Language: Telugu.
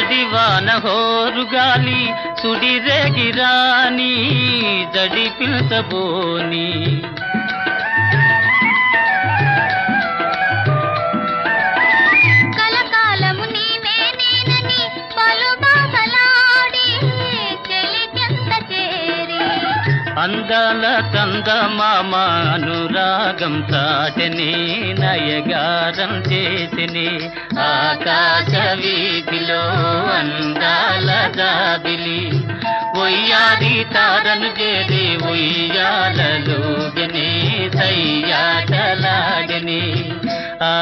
జడివాన హోరుగాలి సుడిరేగిరాని జడి పిల్చబోని కలకాలము నీవే నేనని పలు బాసలాడి చెలికెంత చేరి అందాల చందమామ అనురాగం చాటని నయగారం చేసిని ఆకాశ వీధిలో అందాల జాబిలి ఒయ్యాది తారను చేరి ఉయ్యాలలోగని సయ్యాటలాగని ఆ